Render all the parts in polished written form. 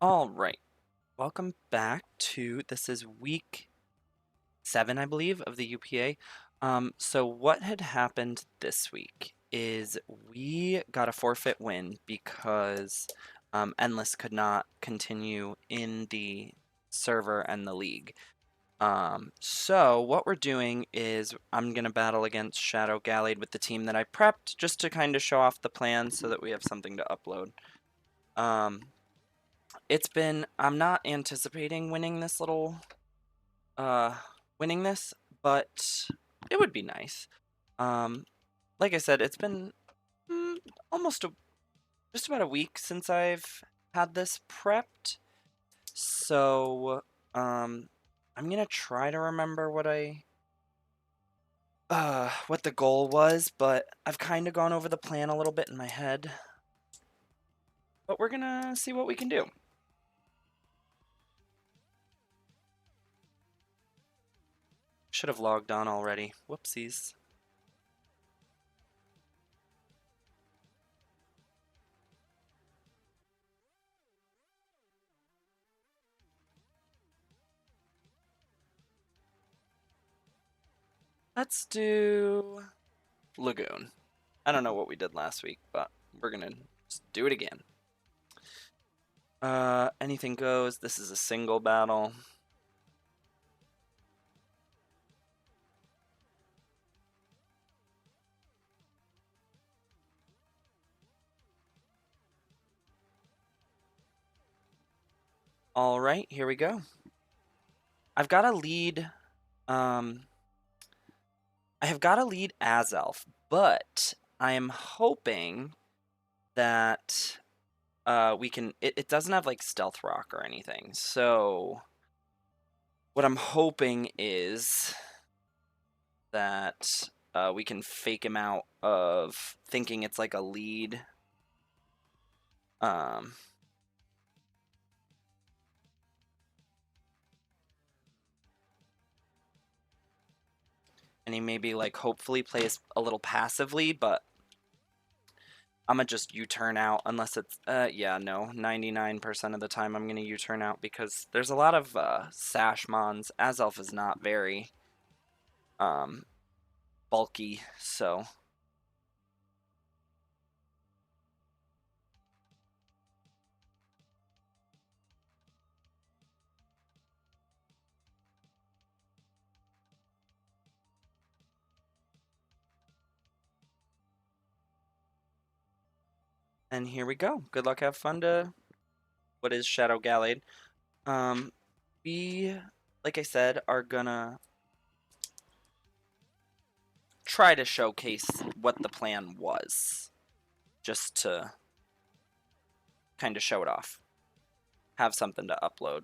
All right, welcome back to this is week 7, I believe, of the UPA. So what had happened this week is we got a forfeit win because Endless could not continue in the server and the league. So what we're doing is I'm gonna battle against Shadowgallade with the team that I prepped just to kind of show off the plan so that we have something to upload. Um, I'm not anticipating uh winning this, but it would be nice. Um like I said, it's been mm, almost just about a week since I've had this prepped. So, I'm going to try to remember what the goal was, but I've kind of gone over the plan a little bit in my head. But we're going to see what we can do. Should have logged on already. Whoopsies. Let's do Lagoon. I don't know what we did last week, but we're gonna just do it again. Anything goes. This is a single battle. All right, here we go. I've got a lead. Um, I have got a lead as Elf, but I am hoping that we can. It doesn't have like Stealth Rock or anything, so what I'm hoping is that we can fake him out of thinking it's like a lead. Um, and he maybe like hopefully plays a little passively, but I'm gonna just U-turn out unless it's yeah, no, 99% of the time I'm gonna U-turn out because there's a lot of Sash Mons. Azelf is not very um bulky, so and here we go. Good luck, have fun to what is Shadowgallade. Um we like I said are gonna try to showcase what the plan was just to kind of show it off. Have something to upload.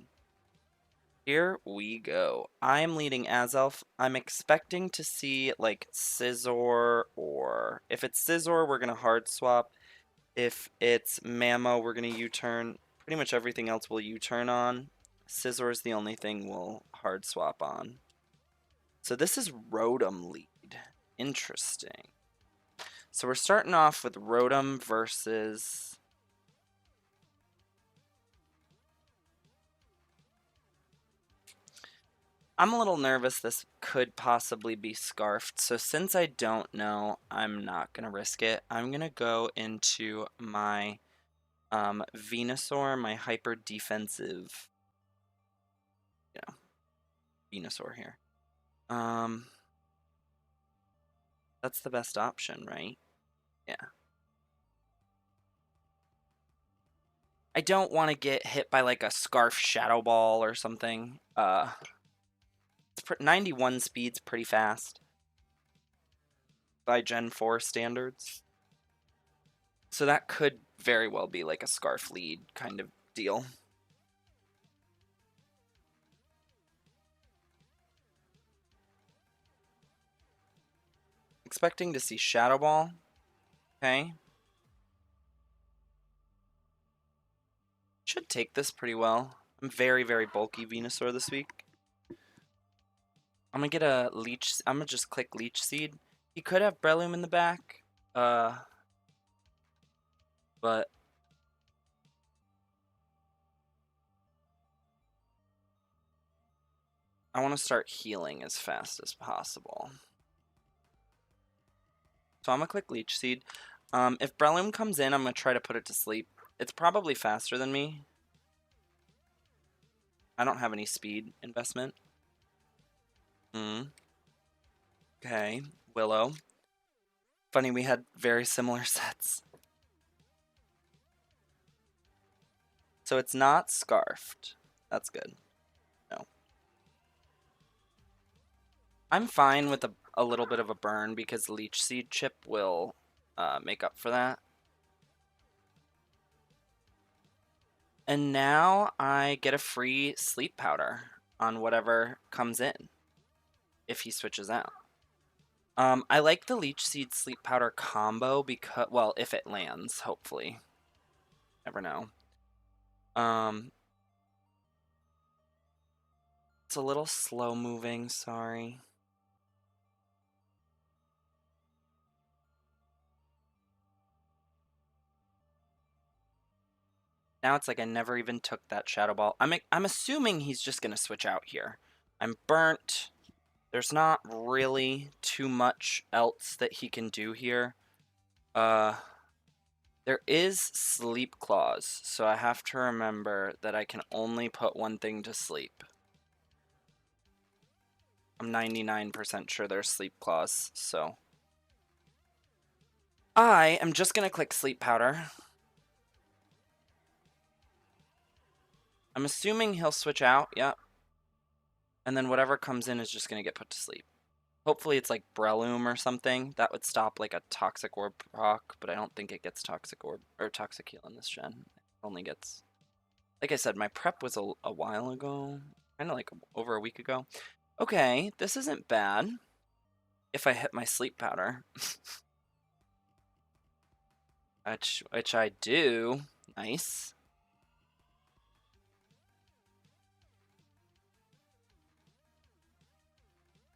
Here we go. I'm leading Azelf. I'm expecting to see like Scizor, or if it's Scizor, we're gonna hard swap. If it's Mamo, we're gonna U-turn. Pretty much everything else we'll U-turn on. Scizor is the only thing we'll hard swap on. So this is Rotom lead. Interesting. So we're starting off with Rotom versus I'm a little nervous this could possibly be scarfed, so since I don't know, I'm not going to risk it. I'm going to go into my Venusaur, my hyper defensive, you know, Venusaur here. Um, that's the best option, right? Yeah. I don't want to get hit by like a Scarf Shadow Ball or something. 91 speed's pretty fast by Gen 4 standards. So that could very well be like a Scarf lead kind of deal. Expecting to see Shadow Ball. Okay. Should take this pretty well. I'm very, very bulky Venusaur this week. I'm gonna get a Leech. I'm gonna just click Leech Seed. He could have Breloom in the back. But I want to start healing as fast as possible. So I'm gonna click Leech Seed. If Breloom comes in, I'm gonna try to put it to sleep. It's probably faster than me. I don't have any speed investment. Okay, Willow. Funny, we had very similar sets. So it's not Scarfed. That's good. No. I'm fine with a little bit of a burn because Leech Seed Chip will make up for that. And now I get a free sleep powder on whatever comes in if he switches out. I like the Leech Seed Sleep Powder combo because, well, if it lands, hopefully. Never know. It's a little slow moving, sorry. Now it's like I never even took that Shadow Ball. I'm assuming he's just gonna switch out here. I'm burnt. There's not really too much else that he can do here. There is Sleep Claws, so I have to remember that I can only put one thing to sleep. I'm 99% sure there's Sleep Claws, so I am just gonna click Sleep Powder. I'm assuming he'll switch out, yep. And then whatever comes in is just gonna get put to sleep. Hopefully it's like Breloom or something. That would stop like a Toxic Orb proc, but I don't think it gets Toxic Orb or Toxic Heal in this gen. It only gets, like I said, my prep was a while ago, kind of like over a week ago. Okay, this isn't bad. If I hit my sleep powder, which I do, nice.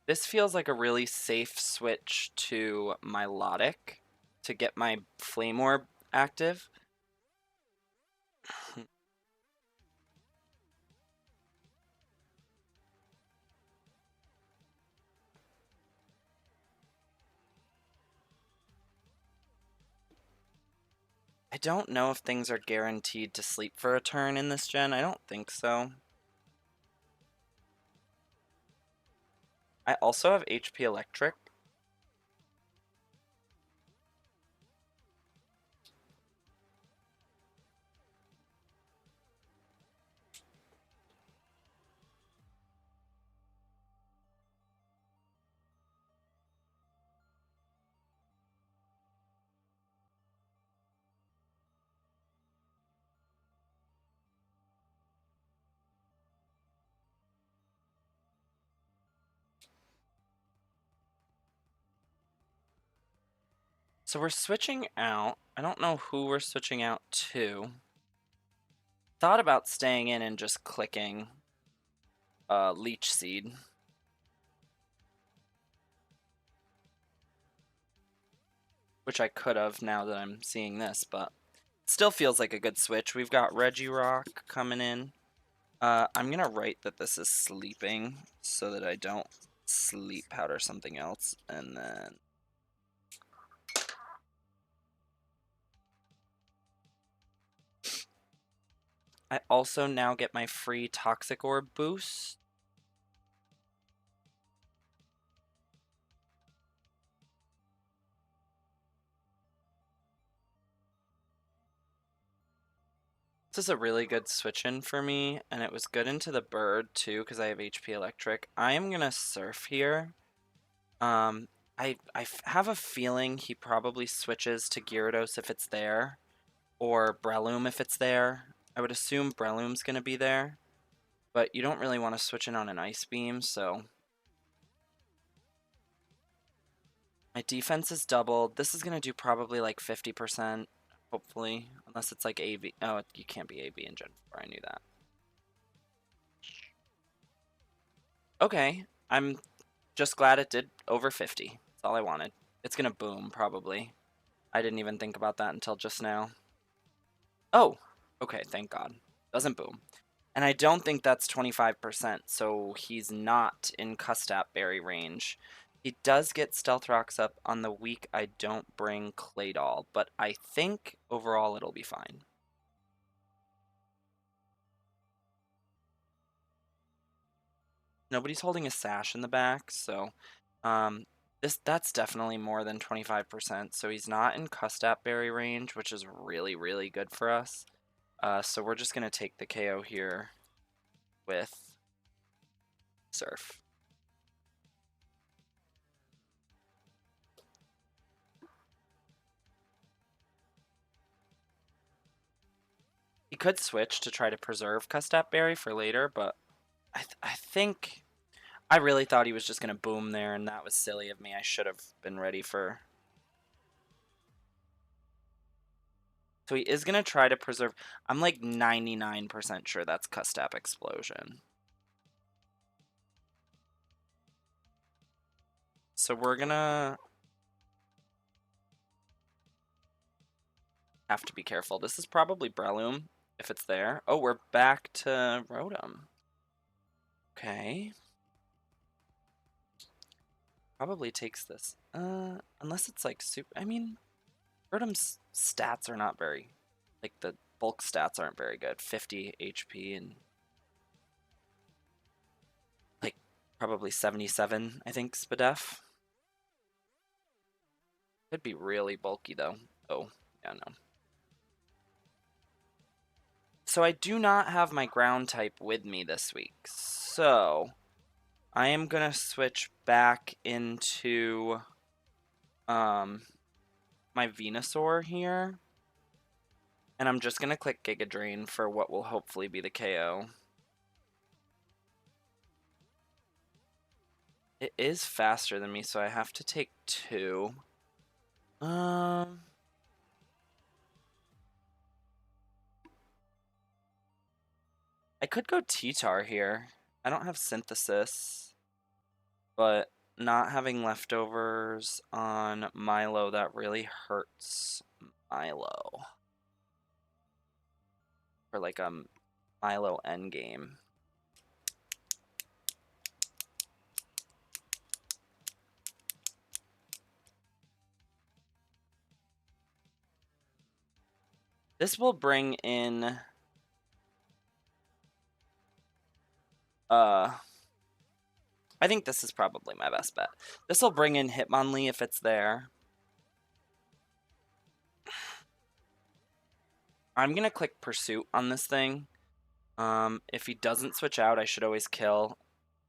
This feels like a really safe switch to Milotic to get my Flame Orb active. I don't know if things are guaranteed to sleep for a turn in this gen. I don't think so. I also have HP Electric. So we're switching out. I don't know who we're switching out to. Thought about staying in and just clicking Leech Seed. Which I could have now that I'm seeing this, but it still feels like a good switch. We've got Regirock coming in. I'm gonna write that this is sleeping so that I don't sleep powder something else, and then I also now get my free Toxic Orb boost. This is a really good switch in for me, and it was good into the bird too because I have HP Electric. I am gonna Surf here. I have a feeling he probably switches to Gyarados if it's there, or Breloom if it's there. I would assume Breloom's gonna be there, but you don't really want to switch in on an Ice Beam, so my defense is doubled. This is gonna do probably like 50%, hopefully, unless it's like AV. Oh, you can't be AV in Gen 4. I knew that. Okay, I'm just glad it did over 50. That's all I wanted. It's gonna boom, probably. I didn't even think about that until just now. Oh, okay, thank God. Doesn't boom. And I don't think that's 25%, so he's not in Custap Berry range. He does get Stealth Rocks up on the week I don't bring Claydol, but I think overall it'll be fine. Nobody's holding a sash in the back, so that's definitely more than 25%. So he's not in Custap Berry range, which is really, really good for us. So we're just gonna take the KO here with Surf. He could switch to try to preserve Custap Berry for later, but I think I really thought he was just gonna boom there, and that was silly of me. I should have been ready for. So he is gonna try to preserve. I'm like 99% sure that's Custap Explosion. So we're gonna have to be careful. This is probably Breloom, if it's there. Oh, we're back to Rotom. Okay. Probably takes this. Unless it's like super. I mean, Rotom's stats are not very. Like, the bulk stats aren't very good. 50 HP and. Like, probably 77, I think, Spadef. Could be really bulky, though. Oh, yeah, no. So I do not have my ground type with me this week. So I am going to switch back into my Venusaur here. And I'm just going to click Giga Drain for what will hopefully be the KO. It is faster than me, so I have to take 2. I could go T-Tar here. I don't have Synthesis, but not having leftovers on Milo, that really hurts Milo. For like a Milo endgame. This will bring in I think this is probably my best bet. This will bring in Hitmonlee if it's there. I'm gonna click Pursuit on this thing. If he doesn't switch out, I should always kill.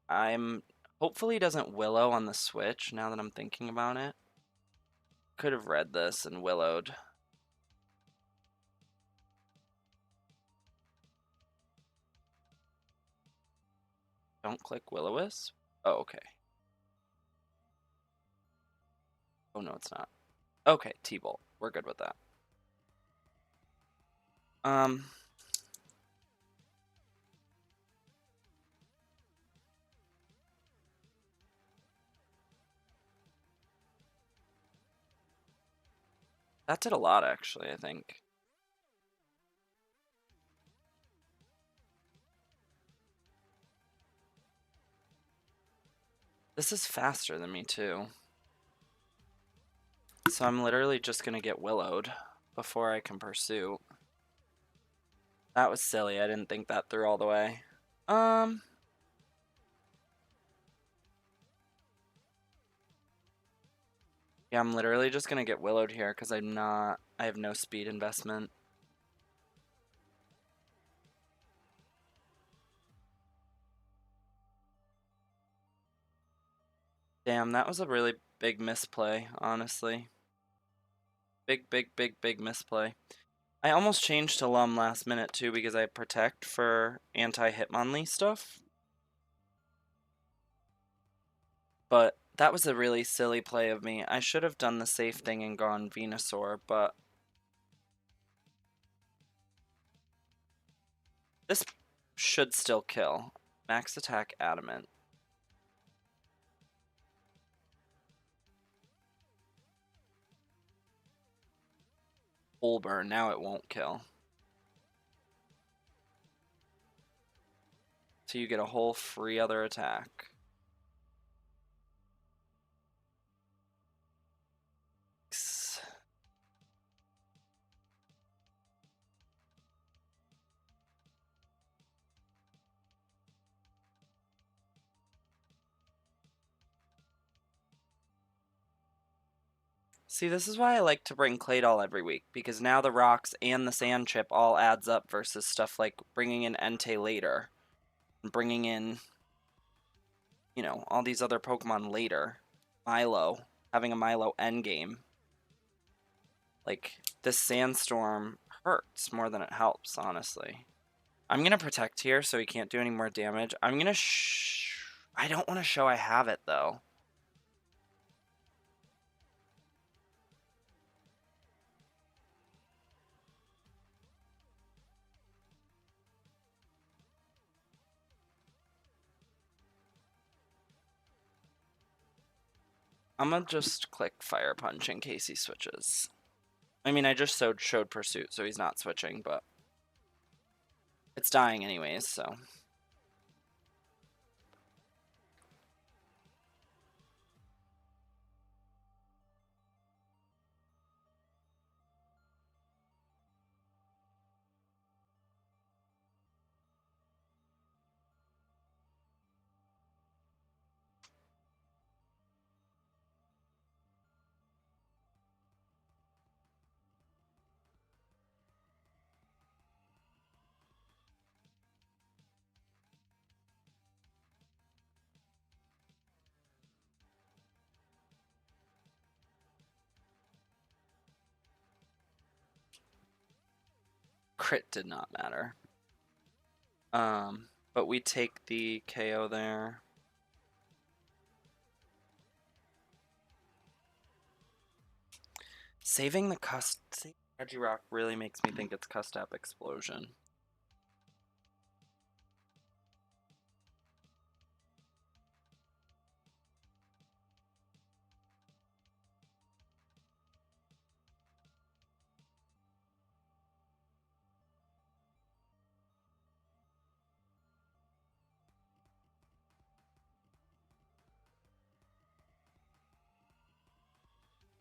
Hopefully he doesn't Willow on the switch, now that I'm thinking about it. Could have read this and Willowed. Don't click Will-O-Wisp? Oh, okay. Oh, no, it's not. Okay, T-Bolt. We're good with that. That did a lot, actually, I think. This is faster than me, too. So I'm literally just going to get Willowed before I can Pursue. That was silly. I didn't think that through all the way. Yeah, I'm literally just going to get Willowed here because I have no speed investment. Damn, that was a really big misplay, honestly. Big misplay. I almost changed to Lum last minute, too, because I Protect for anti-Hitmonlee stuff. But that was a really silly play of me. I should have done the safe thing and gone Venusaur, but this should still kill. Max attack Adamant. Full burn, now it won't kill. So you get a whole free other attack. See, this is why I like to bring Claydol every week, because now the rocks and the sand chip all adds up versus stuff like bringing in Entei later, and bringing in, you know, all these other Pokemon later. Milo, having a Milo endgame. Like, this Sandstorm hurts more than it helps, honestly. I'm gonna protect here so he can't do any more damage. I'm gonna I don't want to show I have it, though. I'm gonna just click Fire Punch in case he switches. I mean, I just showed Pursuit, so he's not switching, but it's dying anyways, so. Crit did not matter. But we take the KO there. Saving the Regirock really makes me think it's Custap Explosion.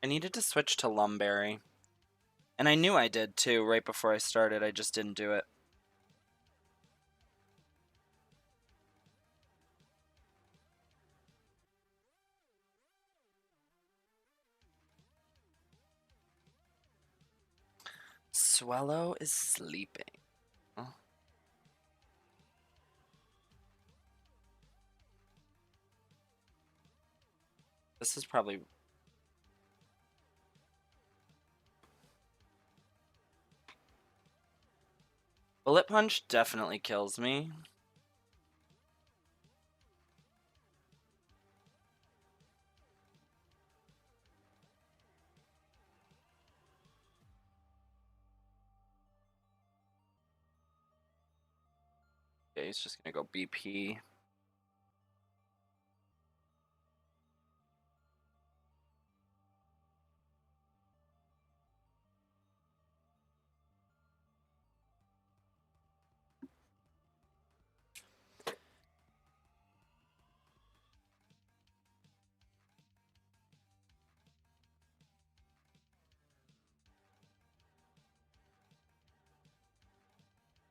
I needed to switch to Lumberry. And I knew I did too, right before I started, I just didn't do it. Swallow is sleeping. Oh. This is probably... Bullet Punch definitely kills me. Yeah, he's just gonna go BP.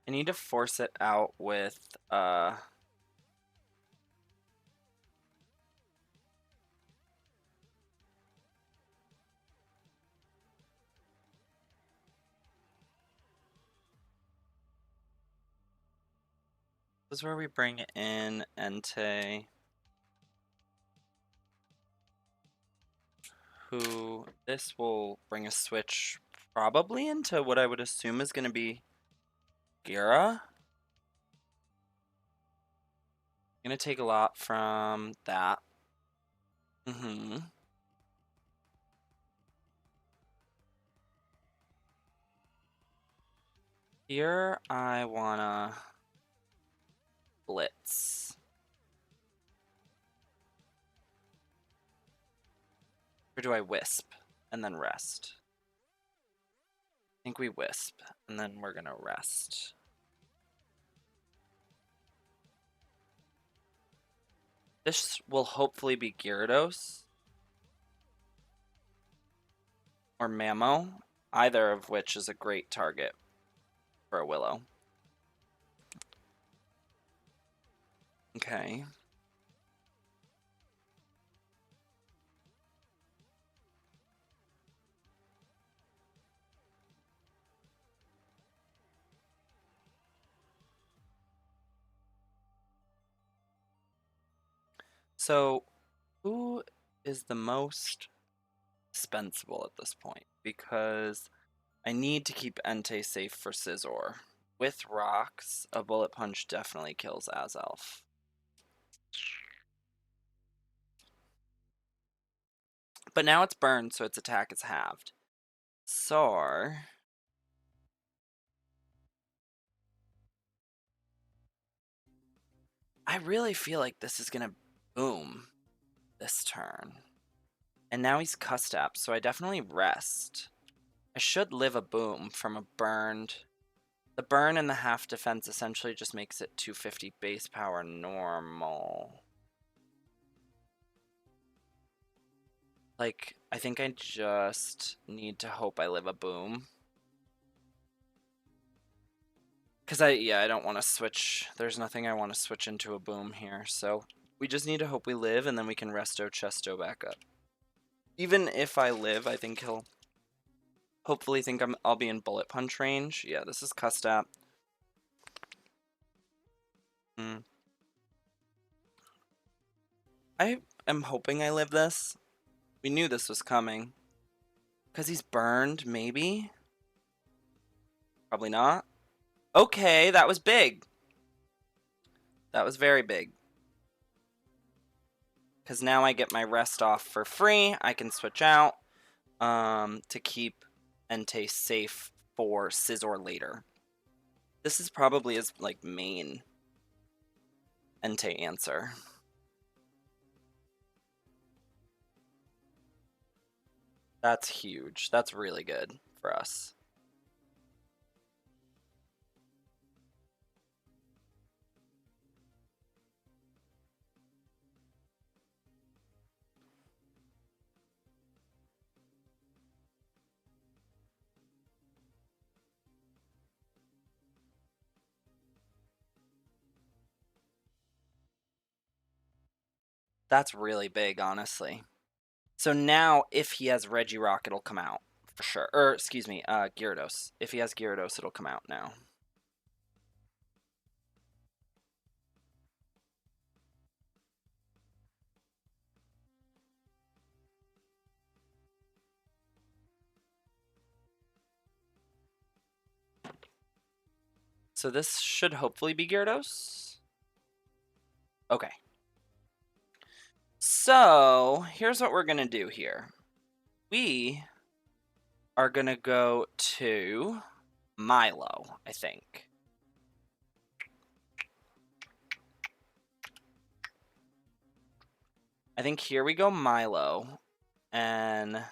I need to force it out with, this is where we bring in Entei, who this will bring a switch probably into what I would assume is going to be Gira. Going to take a lot from that. Here I wanna blitz. Or do I wisp and then rest? I think we wisp and then we're gonna rest. This will hopefully be Gyarados or Mammo, either of which is a great target for a Willow. Okay. So, who is the most dispensable at this point? Because I need to keep Entei safe for Scizor. With rocks, a Bullet Punch definitely kills Azelf. But now it's burned, so its attack is halved. So, I really feel like this is gonna boom this turn. And now he's Custap, so I definitely rest. I should live a boom from a burned. The burn and the half defense essentially just makes it 250 base power normal. Like, I think I just need to hope I live a boom. Because I don't want to switch. There's nothing I want to switch into a boom here. So we just need to hope we live, and then we can resto Chesto back up. Even if I live, I think he'll hopefully think I'll be in Bullet Punch range. Yeah, this is Custap. I am hoping I live this. We knew this was coming. Because he's burned, maybe? Probably not. Okay, that was big. That was very big. Because now I get my rest off for free. I can switch out to keep Entei safe for Scizor later. This is probably his like main Entei answer. That's huge. That's really good for us. That's really big, honestly. So now, if he has Regirock, it'll come out for sure. Or, excuse me, Gyarados. If he has Gyarados, it'll come out now. So this should hopefully be Gyarados. Okay. So, here's what we're going to do here. We are going to go to Milo, I think. I think here we go Milo. And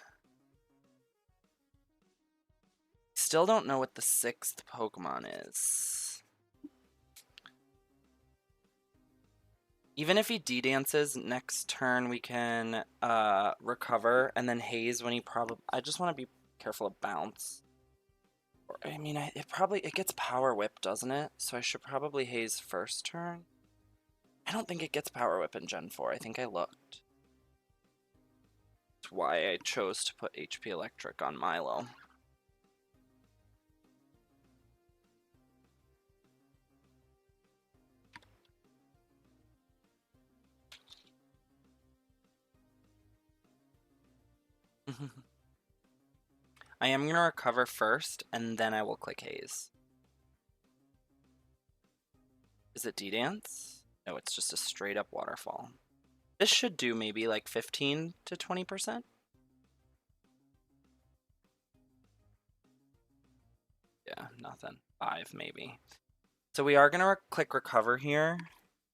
still don't know what the 6th Pokemon is. Even if he D-dances, next turn we can recover, and then Haze when he probably... I just want to be careful of Bounce. I mean, it gets Power Whip, doesn't it? So I should probably Haze first turn. I don't think it gets Power Whip in Gen 4. I think I looked. That's why I chose to put HP Electric on Milo. I am going to recover first, and then I will click Haze. Is it D-Dance? No, it's just a straight up waterfall. This should do maybe like 15 to 20%. Yeah, nothing. 5 maybe. So we are going to click recover here.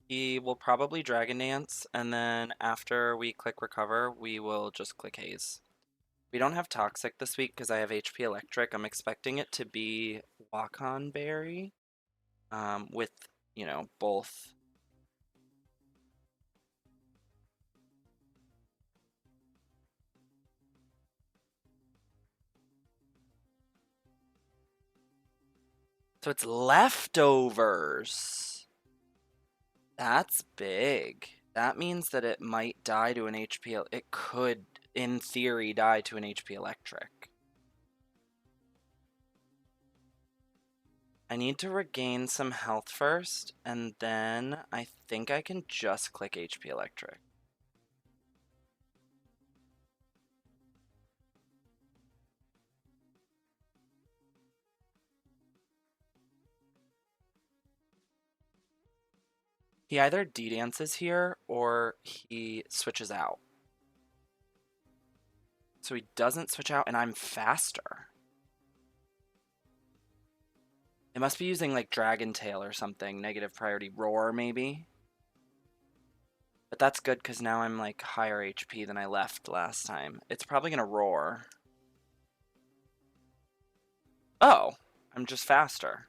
He will probably Dragon Dance, and then after we click recover, we will just click Haze. We don't have Toxic this week because I have HP Electric. I'm expecting it to be Wakon Berry with, you know, both So it's leftovers. That's big. That means that it might die to an HP. It could, in theory, die to an HP electric. I need to regain some health first, and then I think I can just click HP electric. He either D-dances here or he switches out. So he doesn't switch out and I'm faster. It must be using like Dragon Tail or something. Negative priority roar maybe. But that's good because now I'm like higher HP than I left last time. It's probably gonna roar. Oh, I'm just faster.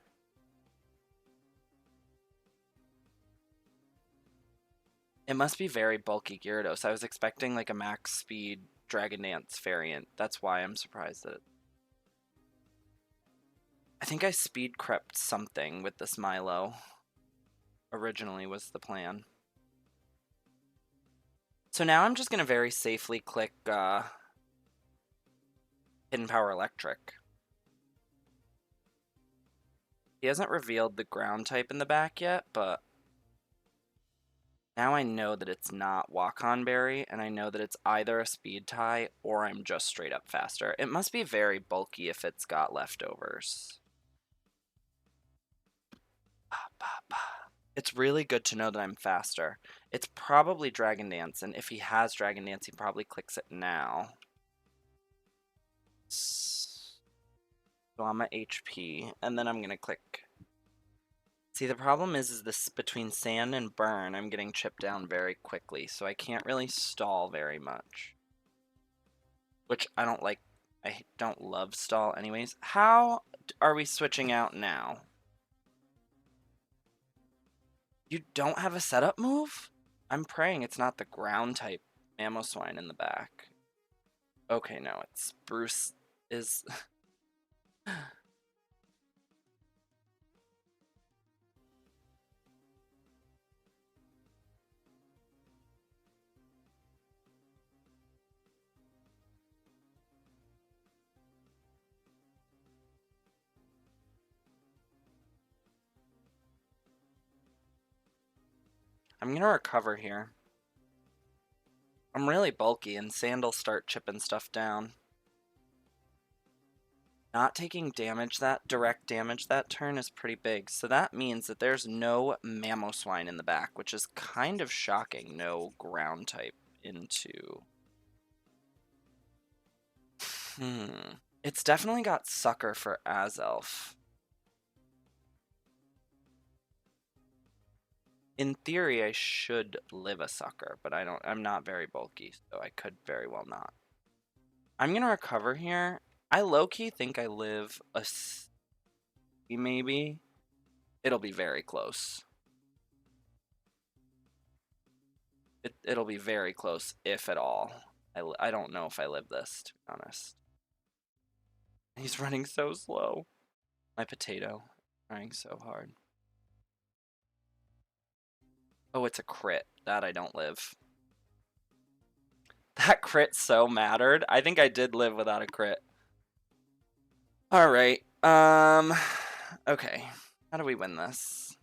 It must be very bulky Gyarados. I was expecting like a max speed Dragon Dance variant. That's why I'm surprised that I think I speed crept something with this Milo. Originally was the plan. So now I'm just going to very safely click Hidden Power Electric. He hasn't revealed the ground type in the back yet, but now I know that it's not Wakon Berry, and I know that it's either a speed tie or I'm just straight up faster. It must be very bulky if it's got leftovers. It's really good to know that I'm faster. It's probably Dragon Dance, and if he has Dragon Dance, he probably clicks it now. So I'm at HP, and then I'm gonna click. See, the problem is this between Sand and Burn, I'm getting chipped down very quickly, so I can't really stall very much. Which I don't like. I don't love stall anyways. How are we switching out now? You don't have a setup move? I'm praying it's not the ground type Mamoswine in the back. Okay, no, it's Bruce is... I'm gonna recover here. I'm really bulky and Sand'll start chipping stuff down. Not taking damage direct damage that turn is pretty big, so that means that there's no Mamoswine in the back, which is kind of shocking. No ground type into... It's definitely got Sucker for Azelf. In theory, I should live a Sucker, but I'm not very bulky, so I could very well not. I'm gonna recover here. I low-key think I live a C, maybe. It'll be very close. It'll be very close, if at all. I don't know if I live this, to be honest. He's running so slow. My potato, trying so hard. Oh, it's a crit. That I don't live. That crit so mattered. I think I did live without a crit. Alright, okay. How do we win this?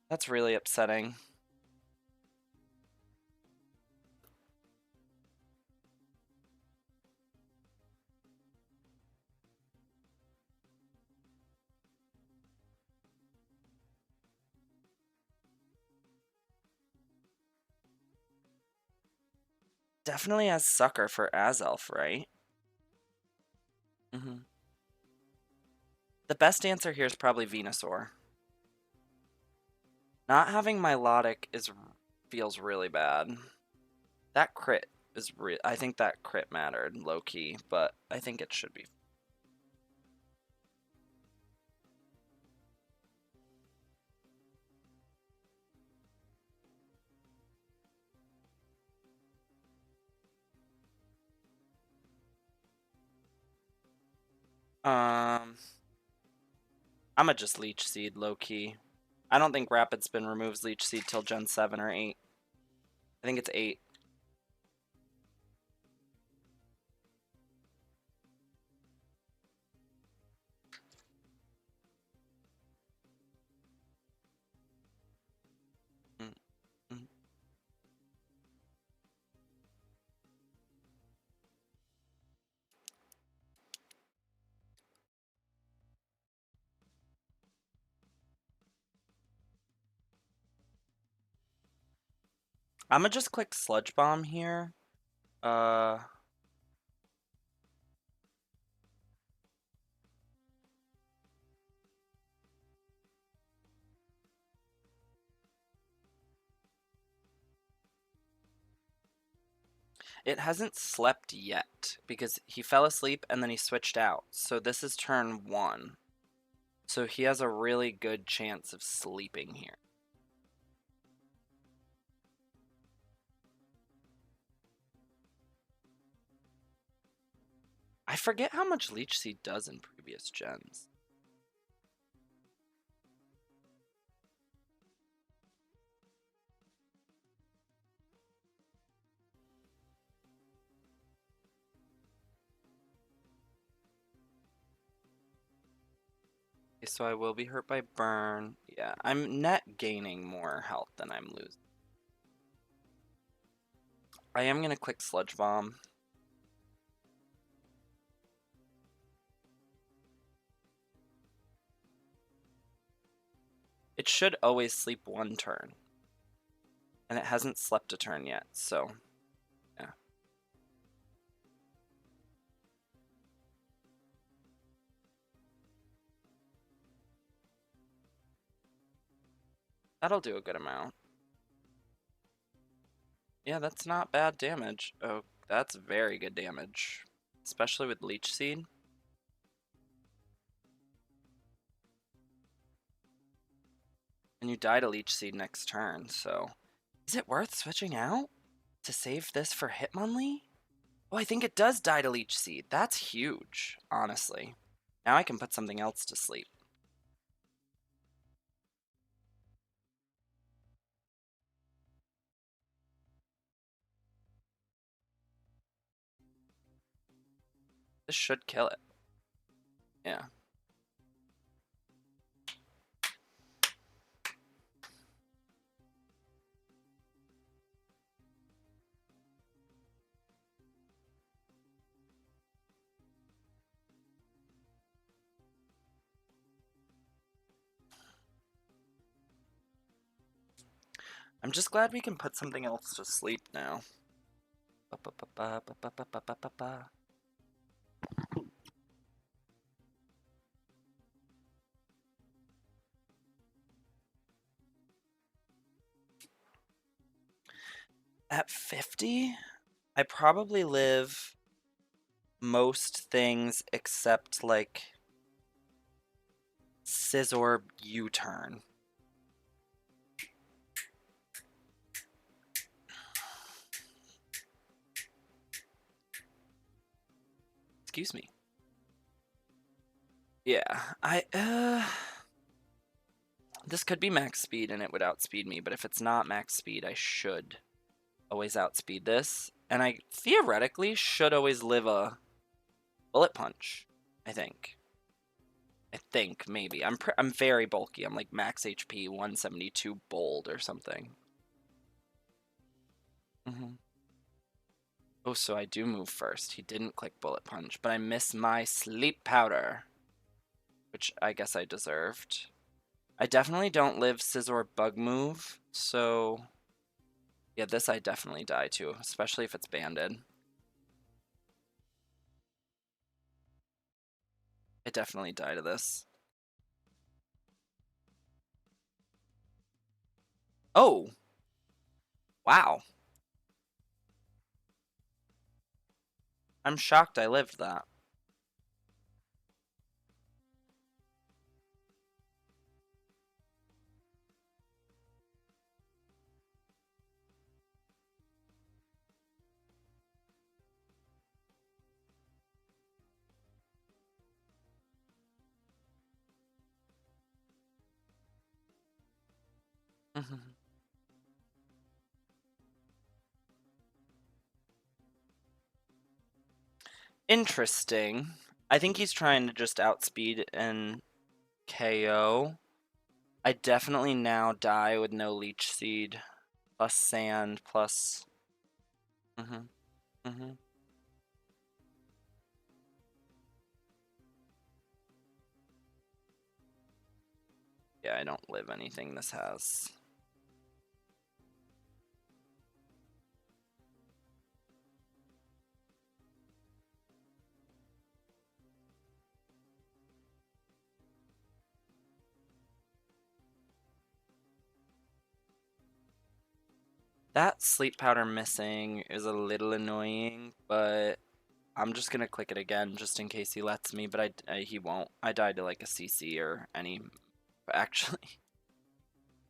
That's really upsetting. Definitely has Sucker for Azelf, right? The best answer here is probably Venusaur. Not having Milotic feels really bad. That crit is I think that crit mattered, low-key, but I think it should be. Um, I'ma just Leech Seed low-key. I don't think Rapid Spin removes Leech Seed till Gen 7 or 8. I think it's 8. Mm, mm. I'ma just click Sludge Bomb here. Uh, it hasn't slept yet because he fell asleep and then he switched out. So this is turn 1. So he has a really good chance of sleeping here. I forget how much Leech Seed does in previous gens. Okay, so I will be hurt by burn. Yeah, I'm net gaining more health than I'm losing. I am gonna click Sludge Bomb. It should always sleep 1 turn. And it hasn't slept a turn yet, so yeah. That'll do a good amount. Yeah, that's not bad damage. Oh, that's very good damage. Especially with Leech Seed. And you die to Leech Seed next turn, so... Is it worth switching out to save this for Hitmonlee? Oh, I think it does die to Leech Seed. That's huge, honestly. Now I can put something else to sleep. This should kill it. Yeah. I'm just glad we can put something else to sleep now. At 50, I probably live most things except like Scizor U-turn. Excuse me. Yeah, this could be max speed and it would outspeed me, but if it's not max speed, I should always outspeed this. And I theoretically should always live a bullet punch, I think. Maybe. I'm very bulky. I'm like max HP 172 bold or something. Oh, so I do move first. He didn't click bullet punch, but I miss my sleep powder, which I guess I deserved. I definitely don't live Scizor bug move, so yeah, this I definitely die to, especially if it's banded. I definitely die to this. Oh! Wow. I'm shocked I lived that. Mhm. Interesting. I think he's trying to just outspeed and KO. I definitely now die with no Leech Seed, plus Sand, plus... Mhm, mhm. Yeah, I don't live anything this has. That sleep powder missing is a little annoying, but I'm just gonna click it again just in case he lets me, but he won't. I died to like a CC or any... Actually,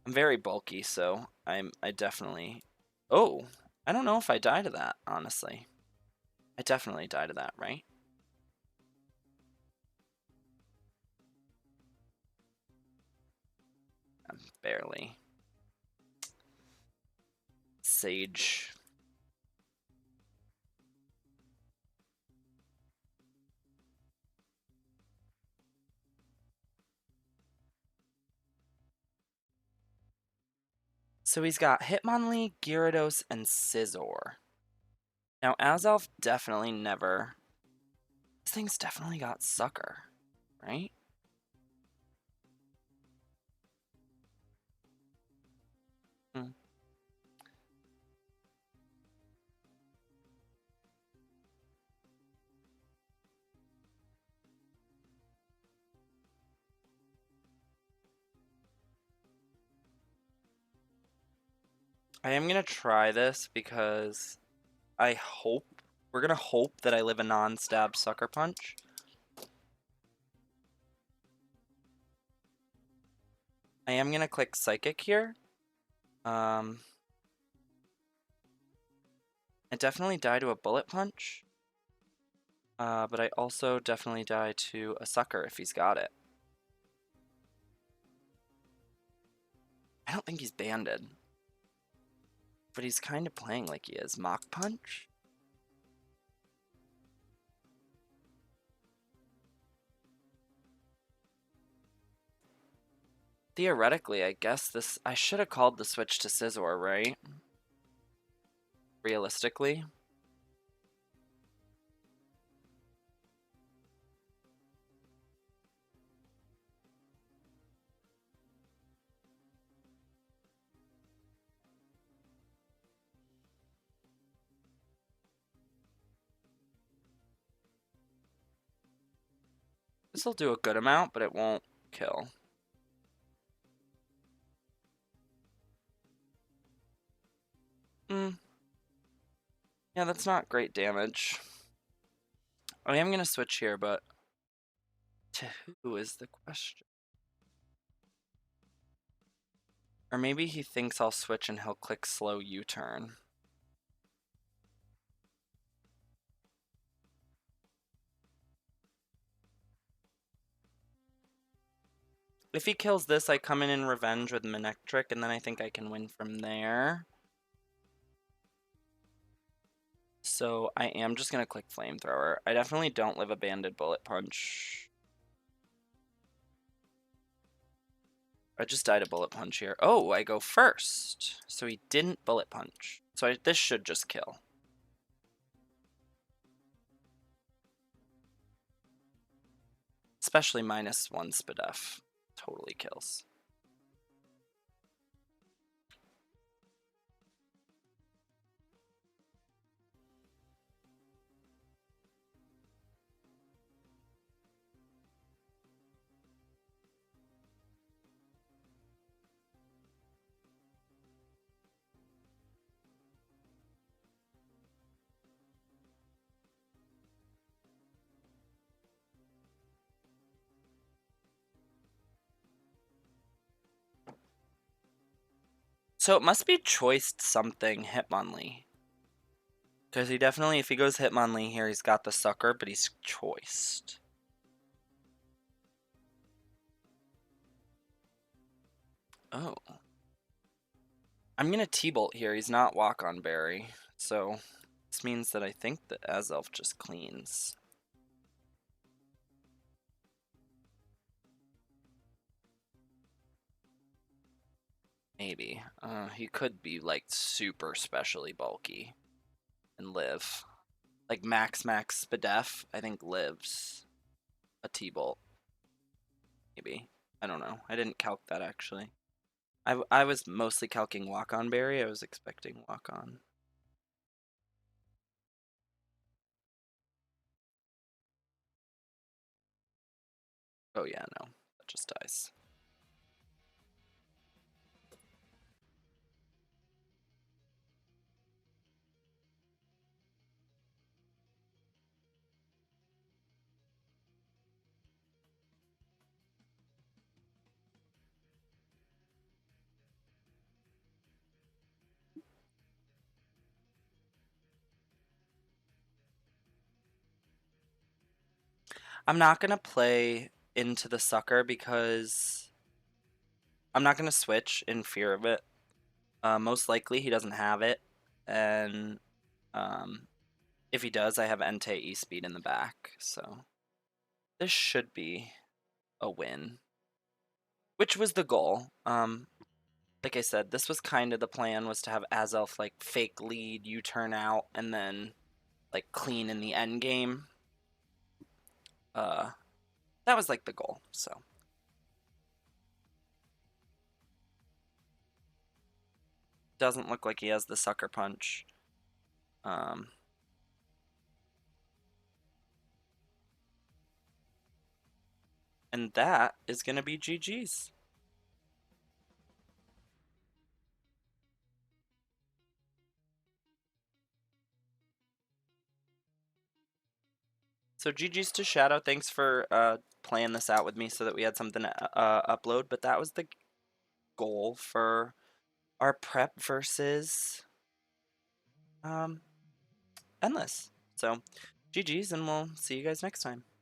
I'm very bulky, so I definitely... Oh, I don't know if I die to that, honestly. I definitely die to that, right? Barely. Sage. So he's got Hitmonlee, Gyarados, and Scizor. Now, Azelf definitely never... This thing's definitely got Sucker, right? Hmm. I am gonna try this because I hope... We're gonna hope that I live a non-stab Sucker Punch. I am gonna click Psychic here. I definitely die to a Bullet Punch. But I also definitely die to a Sucker if he's got it. I don't think he's banded. But he's kind of playing like he is. Mach Punch? Theoretically, I guess this... I should have called the switch to Scizor, right? Realistically. This will do a good amount, but it won't kill. Hmm. Yeah, that's not great damage. I am going to switch here, but to who is the question? Or maybe he thinks I'll switch and he'll click slow U-turn. If he kills this, I come in revenge with Manectric, and then I think I can win from there. So I am just going to click Flamethrower. I definitely don't live a banded Bullet Punch. I just died a Bullet Punch here. Oh, I go first. So he didn't Bullet Punch. So this should just kill. Especially -1 Spadef. Totally kills. So it must be choiced something Hitmonlee. Because he definitely, if he goes Hitmonlee here, he's got the Sucker, but he's choiced. Oh. I'm gonna T-Bolt here. He's not Walk-On Berry, so this means that I think that Azelf just cleans. Maybe. He could be like super specially bulky and live. Like Max Spadef, I think lives a T-Bolt. Maybe. I don't know. I didn't calc that actually. I was mostly calcing Walk-On Berry. I was expecting Walk-On. Oh yeah, no. That just dies. I'm not gonna play into the sucker because I'm not gonna switch in fear of it. Most likely he doesn't have it, and um, if he does, I have Entei E-Speed in the back, so this should be a win, which was the goal. Like I said, this was kind of the plan, was to have Azelf like fake lead, you turn out, and then like clean in the end game. Uh, that was like the goal. So doesn't look like he has the sucker punch. Um, and that is gonna be GG's. So GG's to Shadow. Thanks for playing this out with me so that we had something to upload. But that was the goal for our prep versus um, Endless. So GG's, and we'll see you guys next time.